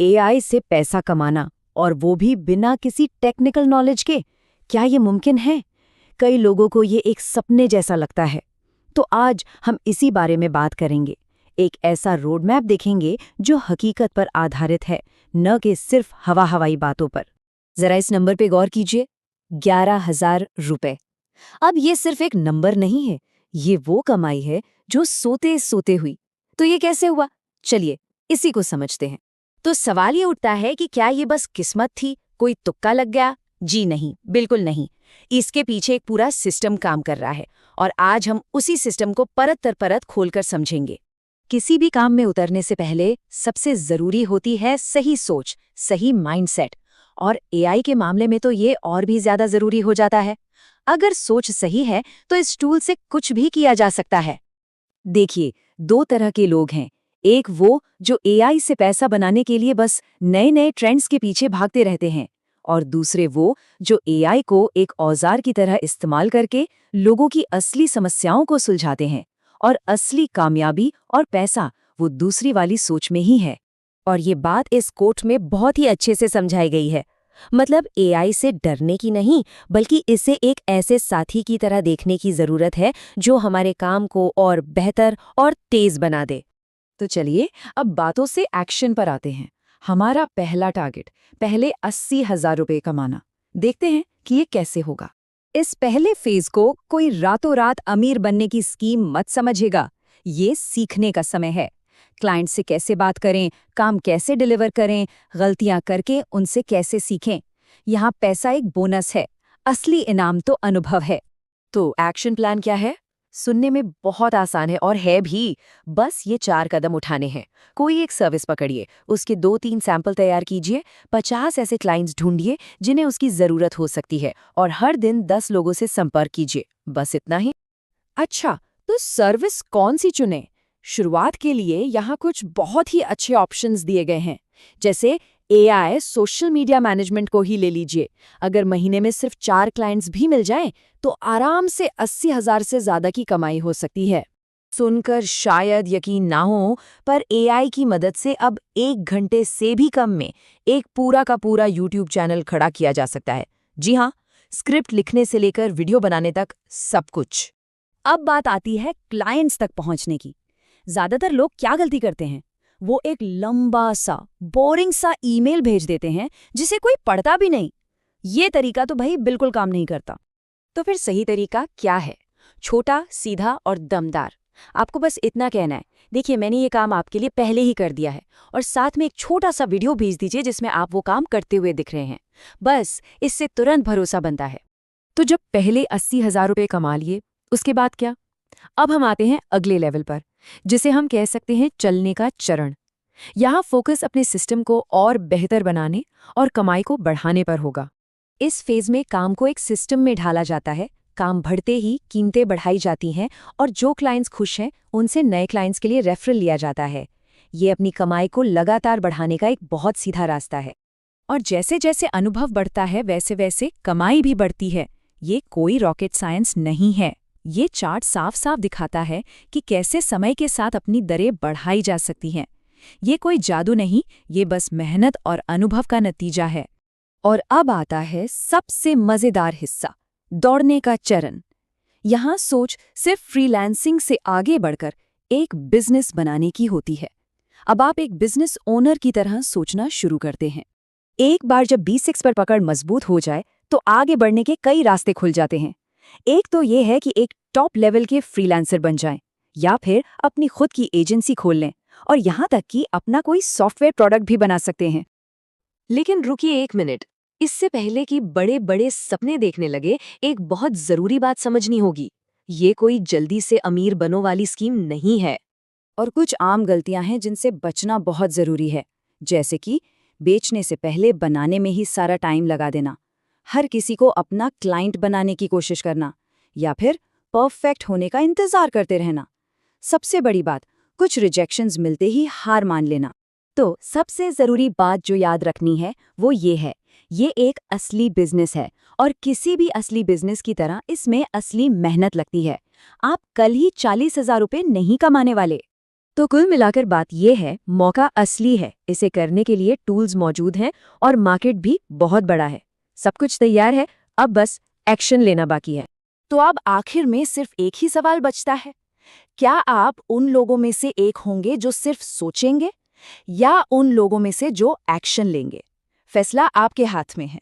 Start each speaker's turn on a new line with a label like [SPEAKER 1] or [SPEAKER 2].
[SPEAKER 1] AI से पैसा कमाना, और वो भी बिना किसी टेक्निकल नॉलेज के, क्या ये मुमकिन है? कई लोगों को ये एक सपने जैसा लगता है। तो आज हम इसी बारे में बात करेंगे। एक ऐसा रोड मैप देखेंगे जो हकीकत पर आधारित है, न कि सिर्फ हवाई बातों पर। जरा इस नंबर पे गौर कीजिए, 11,000 रुपए। अब ये सिर्फ एक नंबर नहीं है, ये वो कमाई है जो सोते सोते हुई। तो ये कैसे हुआ? चलिए इसी को समझते हैं। तो सवाल ये उठता है कि क्या ये बस किस्मत थी, कोई तुक्का लग गया? जी नहीं, बिल्कुल नहीं। इसके पीछे एक पूरा सिस्टम काम कर रहा है, और आज हम उसी सिस्टम को परत दर परत खोलकर समझेंगे। किसी भी काम में उतरने से पहले सबसे जरूरी होती है सही सोच, सही माइंडसेट। और एआई के मामले में तो ये और भी ज्यादा जरूरी हो जाता है। अगर सोच सही है तो इस टूल से कुछ भी किया जा सकता है। देखिए, दो तरह के लोग हैं। एक वो जो एआई से पैसा बनाने के लिए बस नए नए ट्रेंड्स के पीछे भागते रहते हैं, और दूसरे वो जो एआई को एक औजार की तरह इस्तेमाल करके लोगों की असली समस्याओं को सुलझाते हैं। और असली कामयाबी और पैसा वो दूसरी वाली सोच में ही है। और ये बात इस कोट में बहुत ही अच्छे से समझाई गई है। मतलब एआई से डरने की नहीं, बल्कि इसे एक ऐसे साथी की तरह देखने की जरूरत है जो हमारे काम को और बेहतर और तेज बना दे। तो चलिए अब बातों से एक्शन पर आते हैं। हमारा पहला टारगेट, पहले 80,000 रुपये कमाना। देखते हैं कि ये कैसे होगा। इस पहले फेज को कोई रातों रात अमीर बनने की स्कीम मत समझिएगा। ये सीखने का समय है। क्लाइंट से कैसे बात करें, काम कैसे डिलीवर करें, गलतियां करके उनसे कैसे सीखें। यहाँ पैसा एक बोनस है, असली इनाम तो अनुभव है। तो एक्शन प्लान क्या है? सुनने में बहुत आसान है और है भी। बस ये 4 कदम उठाने हैं। कोई एक सर्विस पकड़िए, उसके 2-3 सैंपल तैयार कीजिए, 50 ऐसे क्लाइंट्स ढूंढिए जिन्हें उसकी जरूरत हो सकती है, और हर दिन 10 लोगों से संपर्क कीजिए। बस इतना ही। अच्छा, तो सर्विस कौन सी चुने? शुरुआत के लिए यहाँ कुछ बहुत ही अच्छे ऑप्शंस दिए गए हैं। जैसे एआई सोशल मीडिया मैनेजमेंट को ही ले लीजिए। अगर महीने में सिर्फ 4 क्लाइंट्स भी मिल जाएं, तो आराम से 80,000 से ज्यादा की कमाई हो सकती है। सुनकर शायद यकीन ना हो, पर एआई की मदद से अब 1 घंटे से भी कम में एक पूरा का पूरा यूट्यूब चैनल खड़ा किया जा सकता है। जी हाँ, स्क्रिप्ट लिखने से लेकर वीडियो बनाने तक सब कुछ। अब बात आती है क्लाइंट्स तक पहुंचने की। ज्यादातर लोग क्या गलती करते हैं? वो एक लंबा सा बोरिंग सा ईमेल भेज देते हैं जिसे कोई पढ़ता भी नहीं। ये तरीका तो भाई बिल्कुल काम नहीं करता। तो फिर सही तरीका क्या है? छोटा, सीधा और दमदार। आपको बस इतना कहना है, देखिए मैंने ये काम आपके लिए पहले ही कर दिया है, और साथ में एक छोटा सा वीडियो भेज दीजिए जिसमें आप वो काम करते हुए दिख रहे हैं। बस इससे तुरंत भरोसा बनता है। तो जब पहले 80,000 रुपये कमा लिए, उसके बाद क्या? अब हम आते हैं अगले लेवल पर, जिसे हम कह सकते हैं चलने का चरण। यहाँ फोकस अपने सिस्टम को और बेहतर बनाने और कमाई को बढ़ाने पर होगा। इस फेज में काम को एक सिस्टम में ढाला जाता है। काम बढ़ते ही कीमतें बढ़ाई जाती हैं, और जो क्लाइंट्स खुश हैं उनसे नए क्लाइंट्स के लिए रेफरल लिया जाता है। ये अपनी कमाई को लगातार बढ़ाने का एक बहुत सीधा रास्ता है। और जैसे जैसे अनुभव बढ़ता है वैसे वैसे कमाई भी बढ़ती है। ये कोई रॉकेट साइंस नहीं है। ये चार्ट साफ साफ दिखाता है कि कैसे समय के साथ अपनी दरें बढ़ाई जा सकती हैं। ये कोई जादू नहीं, ये बस मेहनत और अनुभव का नतीजा है। और अब आता है सबसे मजेदार हिस्सा, दौड़ने का चरण। यहाँ सोच सिर्फ फ्रीलांसिंग से आगे बढ़कर एक बिजनेस बनाने की होती है। अब आप एक बिजनेस ओनर की तरह सोचना शुरू करते हैं। एक बार जब बेसिक्स पर पकड़ मजबूत हो जाए तो आगे बढ़ने के कई रास्ते खुल जाते हैं। एक तो ये है कि एक टॉप लेवल के फ्रीलांसर बन जाएं, या फिर अपनी खुद की एजेंसी खोल लें, और यहाँ तक कि अपना कोई सॉफ्टवेयर प्रोडक्ट भी बना सकते हैं। लेकिन रुकिए 1 मिनट, इससे पहले कि बड़े बड़े सपने देखने लगे, एक बहुत जरूरी बात समझनी होगी। ये कोई जल्दी से अमीर बनो वाली स्कीम नहीं है। और कुछ आम गलतियां हैं जिनसे बचना बहुत जरूरी है, जैसे कि बेचने से पहले बनाने में ही सारा टाइम लगा देना, हर किसी को अपना क्लाइंट बनाने की कोशिश करना, या फिर परफेक्ट होने का इंतजार करते रहना। सबसे बड़ी बात, कुछ रिजेक्शंस मिलते ही हार मान लेना। तो सबसे जरूरी बात जो याद रखनी है वो ये है, ये एक असली बिजनेस है, और किसी भी असली बिजनेस की तरह इसमें असली मेहनत लगती है। आप कल ही 40,000 रुपये नहीं कमाने वाले। तो कुल मिलाकर बात ये है, मौका असली है, इसे करने के लिए टूल्स मौजूद हैं और मार्केट भी बहुत बड़ा है। सब कुछ तैयार है, अब बस एक्शन लेना बाकी है।
[SPEAKER 2] तो अब आखिर में सिर्फ एक ही सवाल बचता है, क्या आप उन लोगों में से एक होंगे जो सिर्फ सोचेंगे या उन लोगों में से जो एक्शन लेंगे? फैसला आपके हाथ में है।